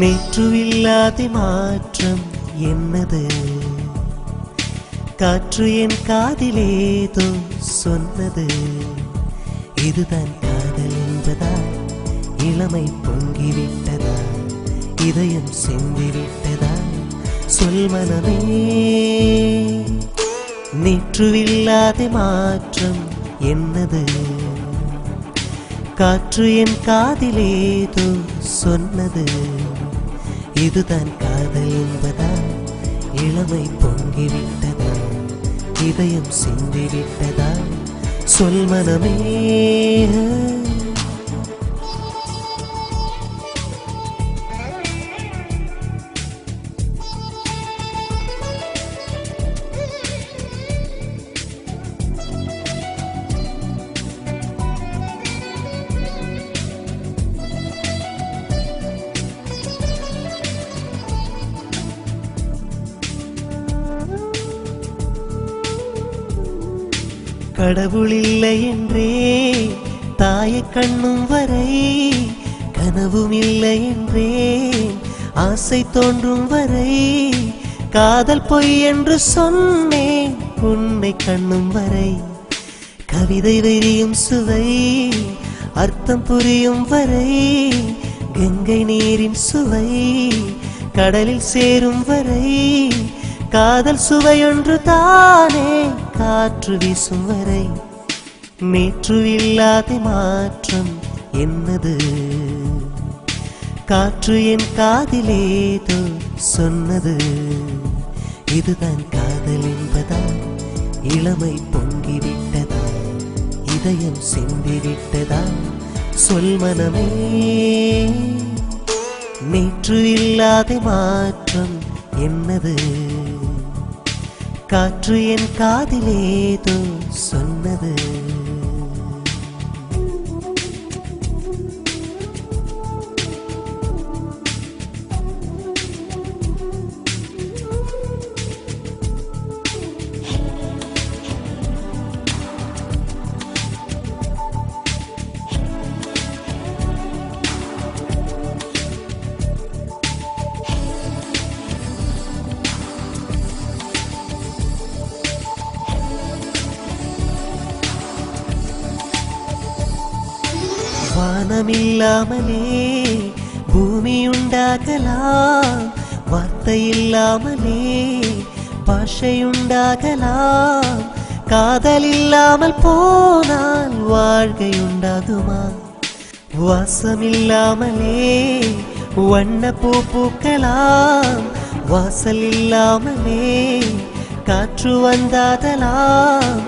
நேற்றுவில்லாத மாற்றம் என்னது? காற்று என் காதிலேதோ சொன்னது. இதுதான் காதல் என்பதா? இளமை பொங்கிவிட்டதா? இதயம் சிந்திவிட்டதா? சொல் மனமே. நேற்றுவில்லாத மாற்றம் என்னது? காற்று என் காதிலேதோ சொன்னது. இதுதான் காதல் என்பதா? இளமை பொங்கிவிட்டதா? இதயம் சிந்திவிட்டதா? சொல் மனமே. கடவுள் இல்லை என்றே தாயை கண்ணும் வரை, கனவும் இல்லை என்றே ஆசை தோன்றும் வரை, காதல் பொய் என்று சொன்னேன் உன்னை கண்ணும் வரை. கவிதை வெறியும் சுவை அர்த்தம் புரியும் வரை, கங்கை நீரின் சுவை கடலில் சேரும் வரை, காதல் சுவையொன்று தானே காற்று வீசும் வரை. நேற்றுவில்லாத மாற்றம் என்னது? காற்று என் காதிலேதோ சொன்னது. இதுதான் காதல் என்பதா? இளமை பொங்கிவிட்டதா? இதயம் சிந்திவிட்டதா? சொல் மனமே. நேற்று இல்லாத மாற்றம் என்னது? காற்று என் காதிலேதோ சொன்னது. வானமில்லாமலே பூமி உண்டாகலாம், வார்த்தை இல்லாமலே பாஷை உண்டாகலாம், காதல் இல்லாமல் போனால் வாழ்க்கை உண்டாகுமா? வாசமில்லாமலே வண்ண பூ பூக்கலாம், வாசல் இல்லாமலே காற்று வந்தாதலாம்,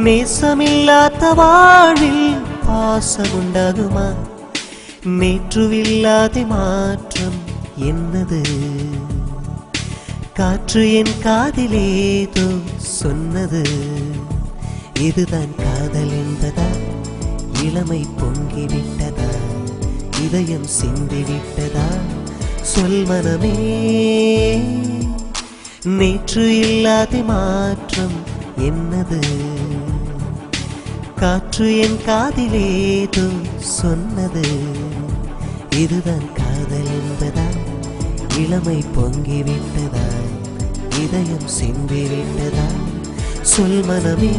நேசமில்லாத வாழ்வில் பாசம் உண்டாகுமா? நேற்றுவில்லாத மாற்றம் என்னது? காற்று என் காதிலேதோ சொன்னது. இதுதான் காதல் என்பதா? இளமை பொங்கிவிட்டதா? இதயம் சிந்திவிட்டதா? சொல் மனமே. நேற்று இல்லாத மாற்றம் என்னது? காற்று என் காதிலேதோ சொன்னது. இதுதான் காதல் என்பதா? இளமை பொங்கிவிட்டதா? இதயம் சிந்திவிட்டதா? சொல் மனமே.